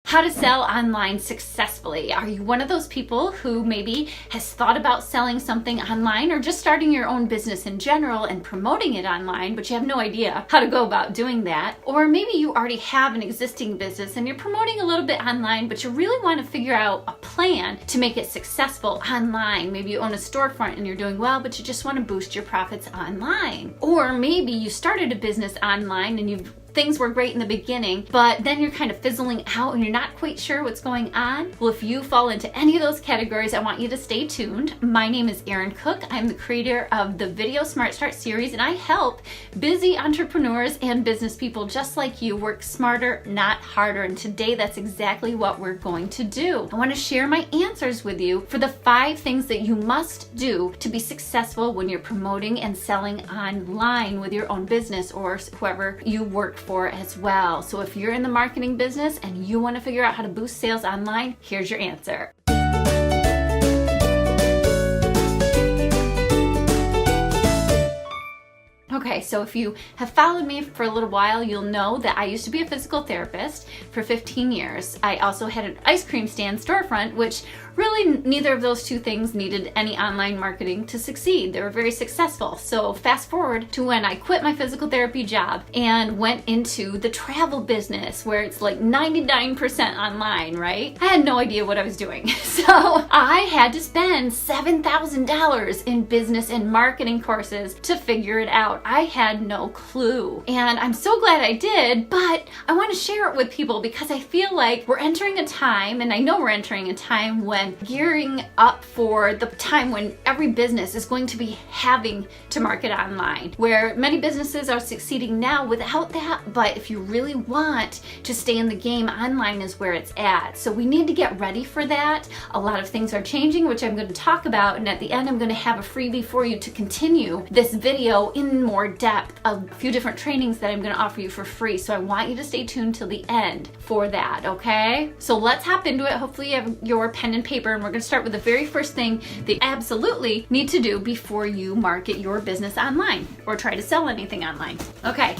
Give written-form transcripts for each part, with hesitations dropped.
How to sell online successfully. Are you one of those people who maybe has thought about selling something online or just starting your own business in general and promoting it online, but you have no idea how to go about doing that? Or maybe you already have an existing business and you're promoting a little bit online, but you really want to figure out a plan to make it successful online. Maybe you own a storefront and you're doing well, but you just want to boost your profits online. Or maybe you started a business online and things were great in the beginning, but then you're kind of fizzling out and you're not quite sure what's going on. Well, if you fall into any of those categories, I want you to stay tuned. My name is Erin Cook. I'm the creator of the Video Smart Start series, and I help busy entrepreneurs and business people just like you work smarter, not harder. And today, that's exactly what we're going to do. I want to share my answers with you for the 5 things that you must do to be successful when you're promoting and selling online with your own business or whoever you work for as well. So if you're in the marketing business and you want to figure out how to boost sales online, here's your answer. Okay, so if you have followed me for a little while, you'll know that I used to be a physical therapist for 15 years. I also had an ice cream stand storefront, which really neither of those 2 things needed any online marketing to succeed. They were very successful. So fast forward to when I quit my physical therapy job and went into the travel business where it's like 99% online, right? I had no idea what I was doing. So I had to spend $7,000 in business and marketing courses to figure it out. I had no clue. And I'm so glad I did, but I want to share it with people because I feel like we're entering a time, and I know we're entering a time when gearing up for the time when every business is going to be having to market online, where many businesses are succeeding now without that, but if you really want to stay in the game, online is where it's at. So we need to get ready for that. A lot of things are changing, which I'm going to talk about, and at the end I'm going to have a freebie for you to continue this video in more depth, a few different trainings that I'm going to offer you for free. So I want you to stay tuned till the end for that, okay? So let's hop into it. Hopefully you have your pen and paper, and we're going to start with the very first thing that you absolutely need to do before you market your business online or try to sell anything online. Okay,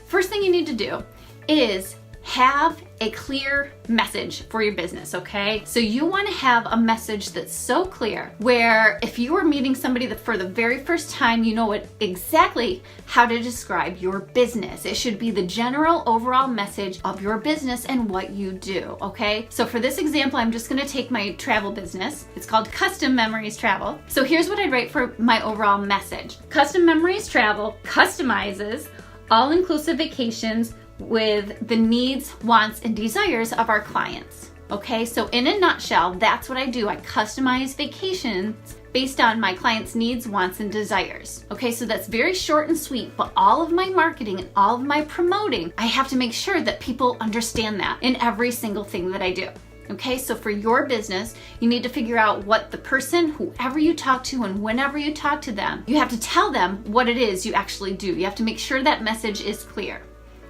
first thing you need to do is have a clear message for your business, okay? So you want to have a message that's so clear where if you are meeting somebody for the very first time, you know exactly how to describe your business. It should be the general overall message of your business and what you do, okay? So for this example, I'm just going to take my travel business. It's called Custom Memories Travel. So here's what I'd write for my overall message. Custom Memories Travel customizes all-inclusive vacations with the needs, wants, and desires of our clients. Okay, so in a nutshell, that's what I do. I customize vacations based on my clients' needs, wants, and desires. Okay, so that's very short and sweet, but all of my marketing and all of my promoting, I have to make sure that people understand that in every single thing that I do. Okay, so for your business, you need to figure out what the person, whoever you talk to and whenever you talk to them, you have to tell them what it is you actually do. You have to make sure that message is clear.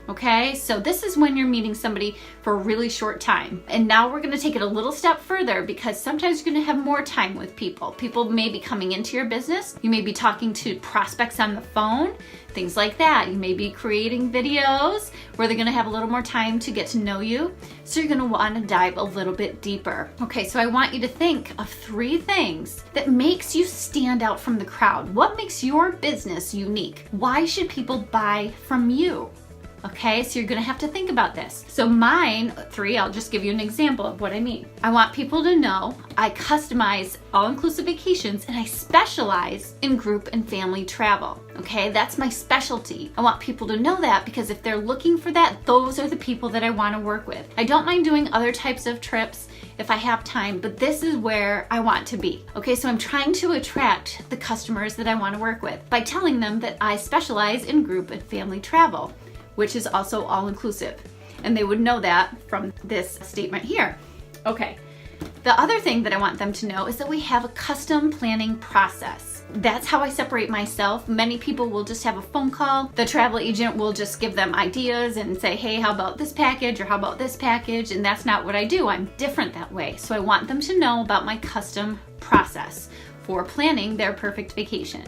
Okay, so this is when you're meeting somebody for a really short time. And now we're going to take it a little step further because sometimes you're going to have more time with people. People may be coming into your business. You may be talking to prospects on the phone, things like that. You may be creating videos where they're going to have a little more time to get to know you. So you're going to want to dive a little bit deeper. Okay, so I want you to think of 3 things that makes you stand out from the crowd. What makes your business unique? Why should people buy from you? Okay, so you're gonna have to think about this. So mine, 3, I'll just give you an example of what I mean. I want people to know I customize all-inclusive vacations and I specialize in group and family travel. Okay, that's my specialty. I want people to know that because if they're looking for that, those are the people that I wanna work with. I don't mind doing other types of trips if I have time, but this is where I want to be. Okay, so I'm trying to attract the customers that I wanna work with by telling them that I specialize in group and family travel, which is also all-inclusive. And they would know that from this statement here. Okay, the other thing that I want them to know is that we have a custom planning process. That's how I separate myself. Many people will just have a phone call. The travel agent will just give them ideas and say, hey, how about this package or how about this package? And that's not what I do. I'm different that way. So I want them to know about my custom process for planning their perfect vacation.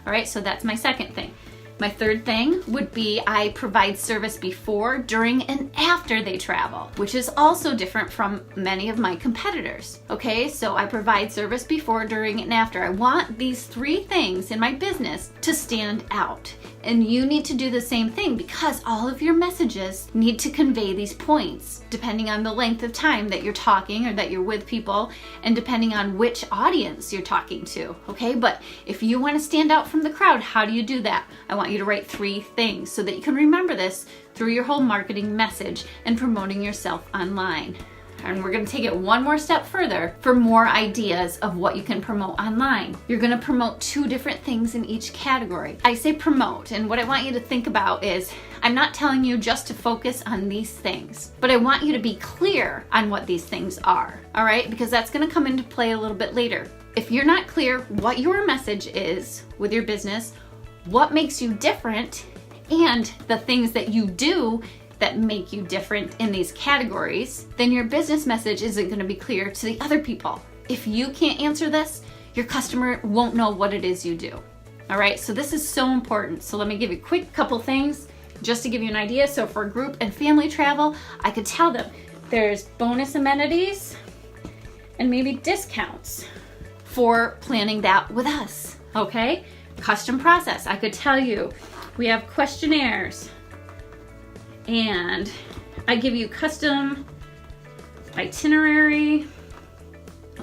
All right, so that's my second thing. My third thing would be I provide service before, during, and after they travel, which is also different from many of my competitors. Okay, so I provide service before, during, and after. I want these three things in my business to stand out. And you need to do the same thing because all of your messages need to convey these points depending on the length of time that you're talking or that you're with people and depending on which audience you're talking to, okay? But if you want to stand out from the crowd, how do you do that? I want you to write 3 things so that you can remember this through your whole marketing message and promoting yourself online. And we're going to take it one more step further for more ideas of what you can promote online. You're going to promote 2 different things in each category. I say promote, and what I want you to think about is I'm not telling you just to focus on these things, but I want you to be clear on what these things are, all right? Because that's going to come into play a little bit later. If you're not clear what your message is with your business, what makes you different, and the things that you do that make you different in these categories, then your business message isn't going to be clear to the other people. If you can't answer this, your customer won't know what it is you do. All right, so this is so important. So let me give you a quick couple things just to give you an idea. So for group and family travel, I could tell them there's bonus amenities and maybe discounts for planning that with us, okay? Custom process, I could tell you we have questionnaires, and I give you custom itinerary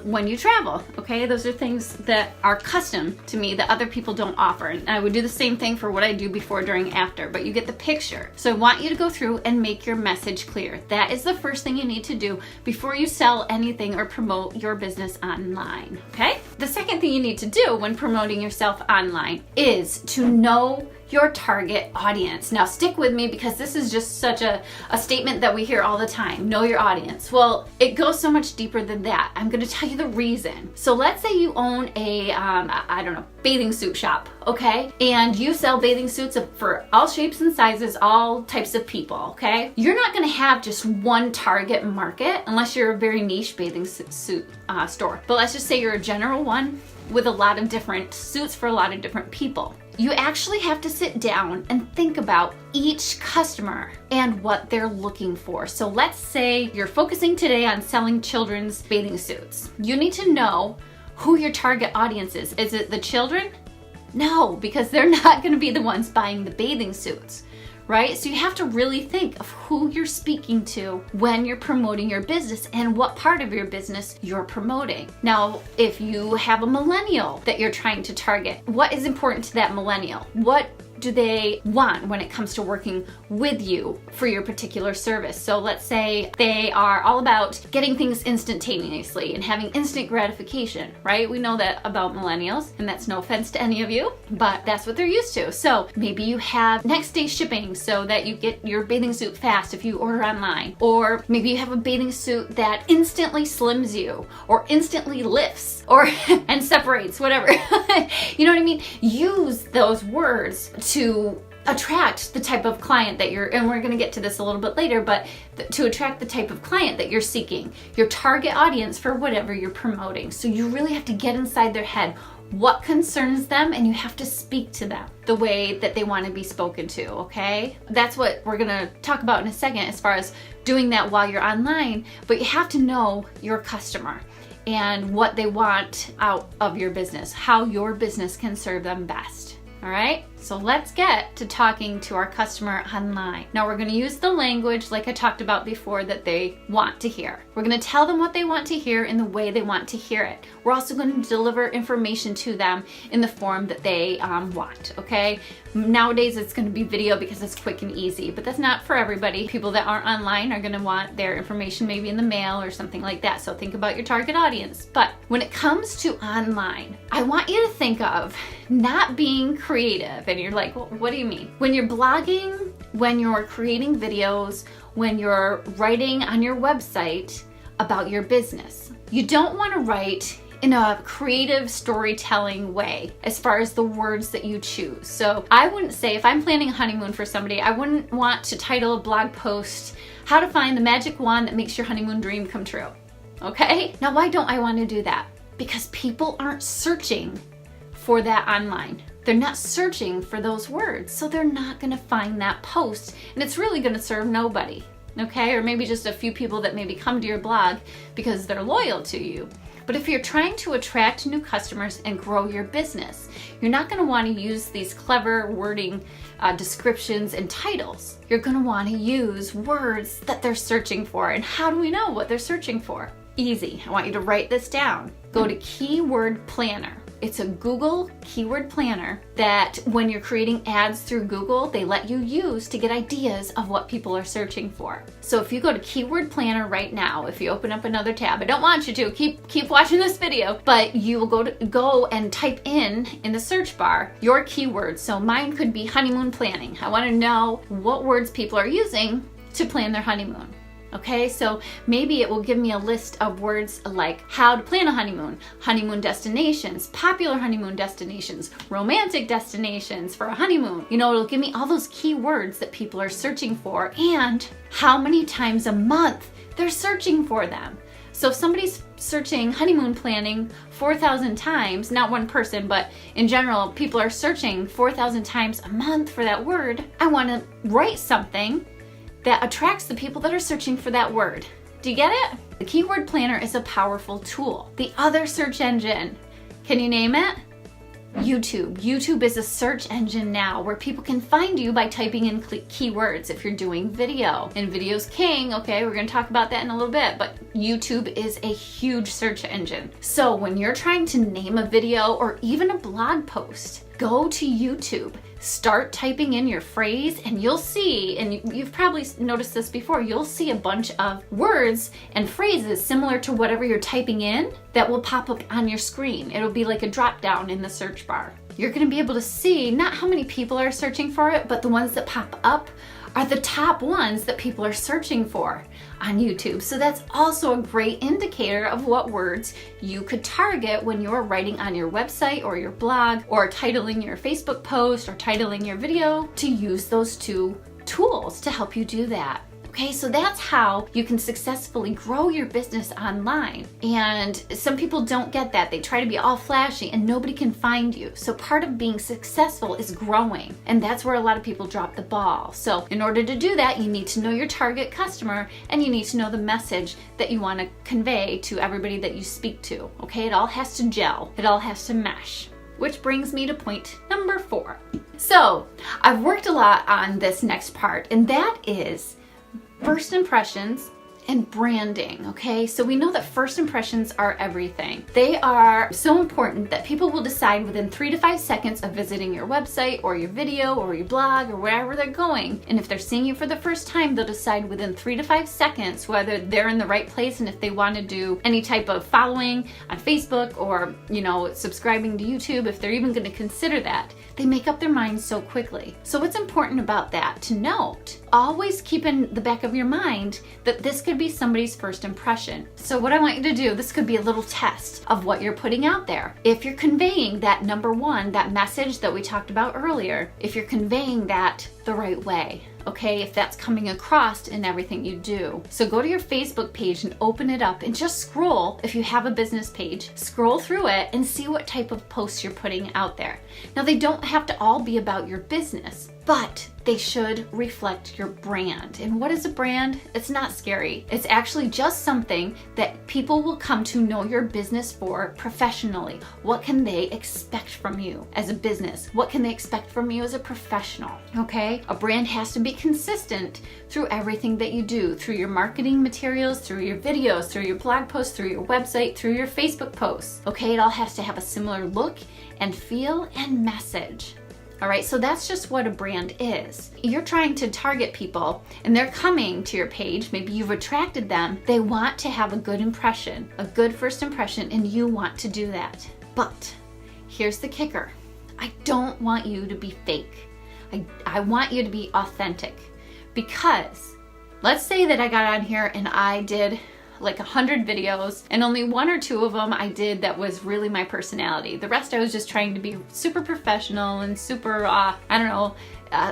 when you travel, okay? Those are things that are custom to me that other people don't offer. And I would do the same thing for what I do before, during, after, but you get the picture. So I want you to go through and make your message clear. That is the first thing you need to do before you sell anything or promote your business online, okay? The second thing you need to do when promoting yourself online is to know your target audience. Now stick with me because this is just such a statement that we hear all the time. Know your audience. Well, it goes so much deeper than that. I'm going to tell you the reason. So let's say you own a, I don't know, bathing suit shop, okay? And you sell bathing suits for all shapes and sizes, all types of people, okay? You're not going to have just one target market unless you're a very niche bathing suit store. But let's just say you're a general one with a lot of different suits for a lot of different people. You actually have to sit down and think about each customer and what they're looking for. So let's say you're focusing today on selling children's bathing suits. You need to know who your target audience is. Is it the children? No, because they're not going to be the ones buying the bathing suits, right? So you have to really think of who you're speaking to when you're promoting your business and what part of your business you're promoting. Now, if you have a millennial that you're trying to target, what is important to that millennial? What do they want when it comes to working with you for your particular service? So let's say they are all about getting things instantaneously and having instant gratification, right? We know that about millennials, and that's no offense to any of you, but that's what they're used to. So maybe you have next day shipping so that you get your bathing suit fast if you order online. Or maybe you have a bathing suit that instantly slims you or instantly lifts or and separates, whatever. You know what I mean? Use those words to attract the type of client that you're, and we're going to get to this a little bit later, but to attract the type of client that you're seeking, your target audience for whatever you're promoting. So you really have to get inside their head what concerns them, and you have to speak to them the way that they want to be spoken to, okay? That's what we're going to talk about in a second as far as doing that while you're online, but you have to know your customer and what they want out of your business, how your business can serve them best. All right, so let's get to talking to our customer online. Now we're going to use the language like I talked about before that they want to hear. We're going to tell them what they want to hear in the way they want to hear it. We're also going to deliver information to them in the form that they want, okay? Nowadays it's going to be video because it's quick and easy, but that's not for everybody. People that aren't online are going to want their information maybe in the mail or something like that. So think about your target audience. But when it comes to online, I want you to think of not being creative. And you're like, well, what do you mean? When you're blogging, when you're creating videos, when you're writing on your website about your business, you don't want to write in a creative storytelling way as far as the words that you choose. So I wouldn't say, if I'm planning a honeymoon for somebody, I wouldn't want to title a blog post, "How to Find the Magic Wand That Makes Your Honeymoon Dream Come True." Okay? Now, why don't I want to do that? Because people aren't searching for that online. They're not searching for those words, so they're not gonna find that post, and it's really gonna serve nobody, okay? Or maybe just a few people that maybe come to your blog because they're loyal to you. But if you're trying to attract new customers and grow your business, you're not gonna wanna use these clever wording descriptions and titles. You're gonna wanna use words that they're searching for. And how do we know what they're searching for? Easy. I want you to write this down. Go to Keyword Planner. It's a Google keyword planner that when you're creating ads through Google, they let you use to get ideas of what people are searching for. So if you go to Keyword Planner right now, if you open up another tab, I don't want you to, keep watching this video, but you will go and type in the search bar your keywords. So mine could be honeymoon planning. I want to know what words people are using to plan their honeymoon. Okay, so maybe it will give me a list of words like how to plan a honeymoon, honeymoon destinations, popular honeymoon destinations, romantic destinations for a honeymoon. You know, it'll give me all those key words that people are searching for and how many times a month they're searching for them. So if somebody's searching honeymoon planning 4,000 times, not one person, but in general, people are searching 4,000 times a month for that word, I want to write something that attracts the people that are searching for that word. Do you get it? The Keyword Planner is a powerful tool. The other search engine, can you name it? YouTube. YouTube is a search engine now where people can find you by typing in keywords if you're doing video. And video's king, okay, we're gonna talk about that in a little bit, but YouTube is a huge search engine. So when you're trying to name a video or even a blog post, go to YouTube, start typing in your phrase, and you'll see, and you've probably noticed this before, you'll see a bunch of words and phrases similar to whatever you're typing in that will pop up on your screen. It'll be like a drop down in the search bar. You're gonna be able to see not how many people are searching for it, but the ones that pop up are the top ones that people are searching for on YouTube. So that's also a great indicator of what words you could target when you're writing on your website or your blog or titling your Facebook post or titling your video, to use those two tools to help you do that. Okay, so that's how you can successfully grow your business online. And some people don't get that. They try to be all flashy and nobody can find you. So part of being successful is growing. And that's where a lot of people drop the ball. So in order to do that, you need to know your target customer and you need to know the message that you want to convey to everybody that you speak to. Okay, it all has to gel. It all has to mesh. Which brings me to point number 4. So I've worked a lot on this next part, and that is first impressions and branding, okay? So we know that first impressions are everything. They are so important that people will decide within 3 to 5 seconds of visiting your website or your video or your blog or wherever they're going. And if they're seeing you for the first time, they'll decide within 3 to 5 seconds whether they're in the right place and if they want to do any type of following on Facebook or, you know, subscribing to YouTube, if they're even going to consider that. They make up their minds so quickly. So what's important about that to note? Always keep in the back of your mind that this could be somebody's first impression. So what I want you to do, this could be a little test of what you're putting out there. If you're conveying that number 1, that message that we talked about earlier, if you're conveying that the right way, okay, if that's coming across in everything you do. So go to your Facebook page and open it up and just scroll. If you have a business page, scroll through it and see what type of posts you're putting out there. Now, they don't have to all be about your business, but they should reflect your brand. And what is a brand? It's not scary. It's actually just something that people will come to know your business for professionally. What can they expect from you as a business? What can they expect from you as a professional? Okay? A brand has to be consistent through everything that you do, through your marketing materials, through your videos, through your blog posts, through your website, through your Facebook posts. Okay? It all has to have a similar look and feel and message. All right, so that's just what a brand is. You're trying to target people and they're coming to your page. Maybe you've attracted them. They want to have a good impression, a good first impression, and you want to do that. But here's the kicker. I don't want you to be fake. I want you to be authentic, because let's say that I got on here and I did like 100 videos and only 1 or 2 of them I did that was really my personality. The rest I was just trying to be super professional and super,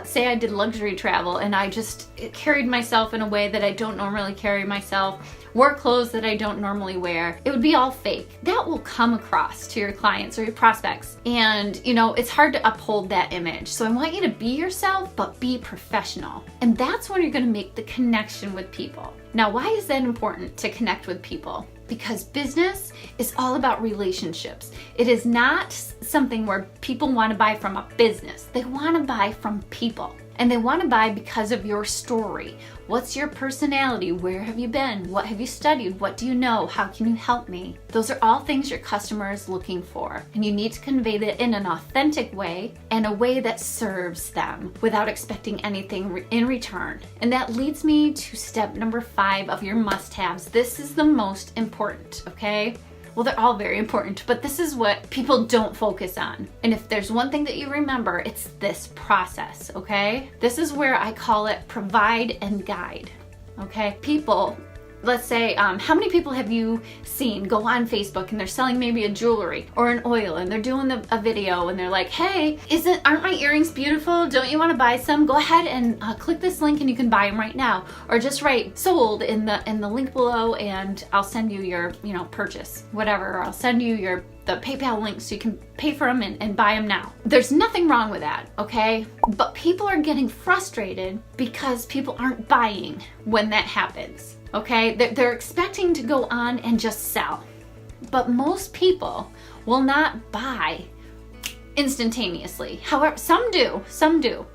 say I did luxury travel and I just carried myself in a way that I don't normally carry myself, wore clothes that I don't normally wear. It would be all fake. That will come across to your clients or your prospects. And it's hard to uphold that image. So I want you to be yourself, but be professional. And that's when you're gonna make the connection with people. Now, why is that important to connect with people? Because business is all about relationships. It is not something where people want to buy from a business. They want to buy from people. And they want to buy because of your story. What's your personality? Where have you been? What have you studied? What do you know? How can you help me? Those are all things your customer is looking for. And you need to convey that in an authentic way and a way that serves them without expecting anything in return. And that leads me to step number 5 of your must-haves. This is the most important, okay? Well, they're all very important, but this is what people don't focus on. And if there's one thing that you remember, it's this process, okay? This is where I call it provide and guide, okay? People, let's say, how many people have you seen go on Facebook and they're selling maybe a jewelry or an oil and they're doing a video and they're like, hey, aren't my earrings beautiful? Don't you want to buy some? Go ahead and click this link and you can buy them right now. Or just write sold in the link below and I'll send you your, purchase, whatever. Or I'll send you the PayPal link so you can pay for them and buy them now. There's nothing wrong with that, okay? But people are getting frustrated because people aren't buying when that happens. Okay, they're expecting to go on and just sell. But most people will not buy instantaneously. However, some do.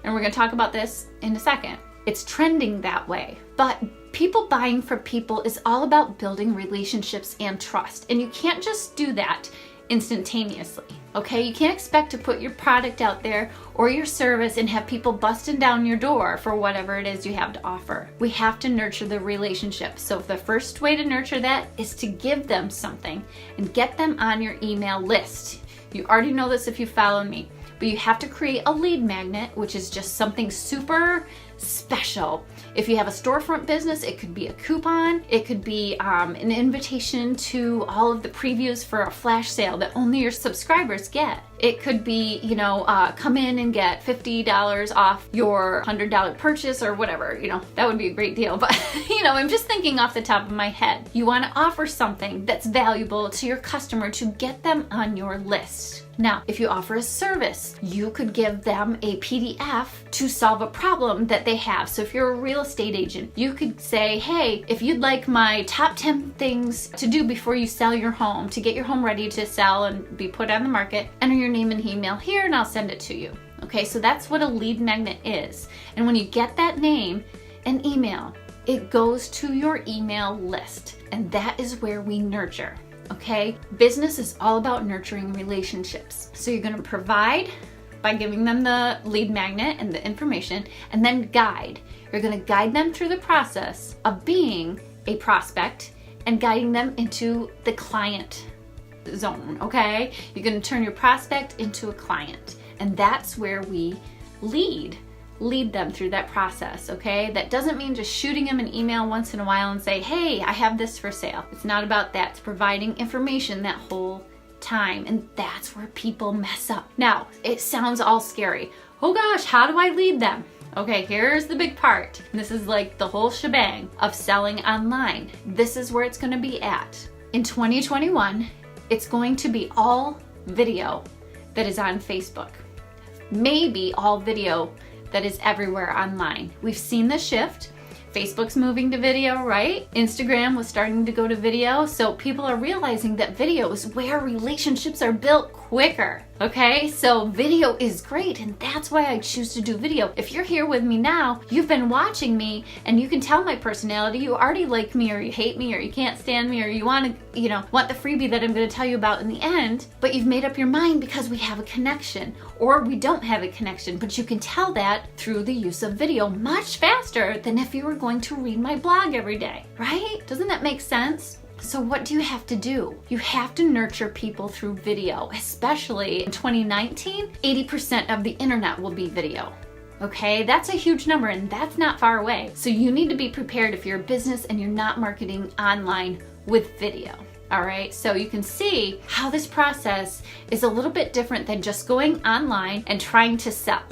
And we're gonna talk about this in a second. It's trending that way. But people buying for people is all about building relationships and trust. And you can't just do that instantaneously, okay? You can't expect to put your product out there or your service and have people busting down your door for whatever it is you have to offer. We have to nurture the relationship. So the first way to nurture that is to give them something and get them on your email list. You already know this if you follow me, but you have to create a lead magnet, which is just something super special. If you have a storefront business, it could be a coupon, it could be an invitation to all of the previews for a flash sale that only your subscribers get. It could be, come in and get $50 off your $100 purchase or whatever, that would be a great deal. But, I'm just thinking off the top of my head. You want to offer something that's valuable to your customer to get them on your list. Now, if you offer a service, you could give them a PDF to solve a problem that they have. So if you're a real estate agent, you could say, hey, if you'd like my top 10 things to do before you sell your home, to get your home ready to sell and be put on the market, enter your name and email here and I'll send it to you. Okay, so that's what a lead magnet is. And when you get that name and email, it goes to your email list. And that is where we nurture. Okay, business is all about nurturing relationships. So you're going to provide by giving them the lead magnet and the information, and then guide. You're going to guide them through the process of being a prospect and guiding them into the client zone. Okay, you're going to turn your prospect into a client, and that's where we lead them through that process, okay? That doesn't mean just shooting them an email once in a while and say, hey, I have this for sale. It's not about that. It's providing information that whole time, and that's where people mess up. Now, it sounds all scary. Oh gosh, how do I lead them? Okay, here's the big part. This is like the whole shebang of selling online. This is where it's gonna be at. In 2021, it's going to be all video that is on Facebook. Maybe all video that is everywhere online. We've seen the shift. Facebook's moving to video, right? Instagram was starting to go to video. So people are realizing that video is where relationships are built quicker. Okay, so video is great, and that's why I choose to do video. If you're here with me now, you've been watching me, and you can tell my personality. You already like me, or you hate me, or you can't stand me, or you want to, want the freebie that I'm going to tell you about in the end. But you've made up your mind because we have a connection, or we don't have a connection. But you can tell that through the use of video much faster than if you were going to read my blog every day, right? Doesn't that make sense? So what do you have to do? You have to nurture people through video, especially in 2019, 80% of the internet will be video. Okay, that's a huge number, and that's not far away. So you need to be prepared if you're a business and you're not marketing online with video. All right, so you can see how this process is a little bit different than just going online and trying to sell.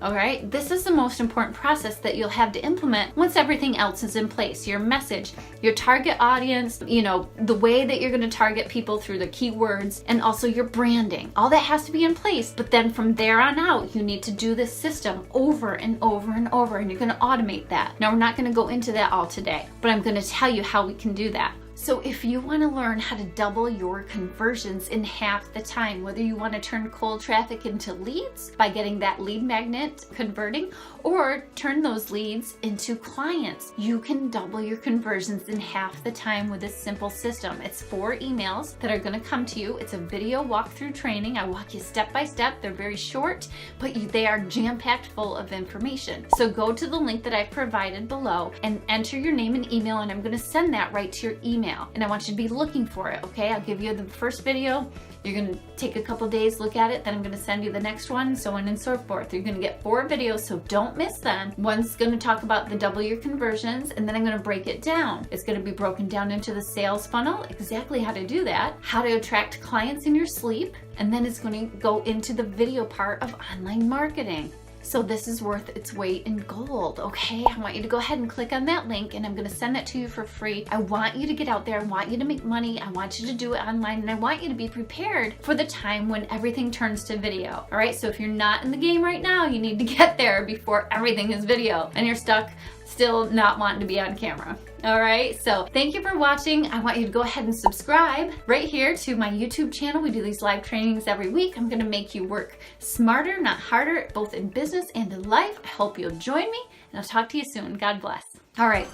All right, this is the most important process that you'll have to implement once everything else is in place. Your message, your target audience, the way that you're going to target people through the keywords, and also your branding. All that has to be in place. But then from there on out, you need to do this system over and over and over, and you're going to automate that. Now, we're not going to go into that all today, but I'm going to tell you how we can do that. So if you want to learn how to double your conversions in half the time, whether you want to turn cold traffic into leads by getting that lead magnet converting, or turn those leads into clients, you can double your conversions in half the time with this simple system. It's 4 emails that are going to come to you. It's a video walkthrough training. I walk you step by step. They're very short, but they are jam-packed full of information. So go to the link that I've provided below and enter your name and email, and I'm going to send that right to your email. And I want you to be looking for it, okay? I'll give you the first video. You're going to take a couple days, look at it, then I'm going to send you the next one, so on and so forth. You're going to get 4 videos, so don't miss them. One's going to talk about the double your conversions, and then I'm going to break it down. It's going to be broken down into the sales funnel, exactly how to do that, how to attract clients in your sleep, and then it's going to go into the video part of online marketing. So this is worth its weight in gold, okay? I want you to go ahead and click on that link, and I'm gonna send that to you for free. I want you to get out there. I want you to make money. I want you to do it online, and I want you to be prepared for the time when everything turns to video, all right? So if you're not in the game right now, you need to get there before everything is video, and you're stuck still not wanting to be on camera. All right, so thank you for watching. I want you to go ahead and subscribe right here to my YouTube channel. We do these live trainings every week. I'm gonna make you work smarter, not harder, both in business and in life. I hope you'll join me, and I'll talk to you soon. God bless. All right,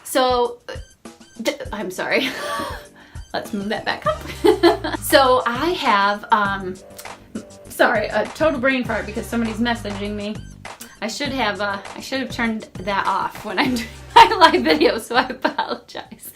so, I'm sorry. Let's move that back up. So I have, sorry, a total brain fart because somebody's messaging me. I should have turned that off when I'm doing my live video, so I apologize.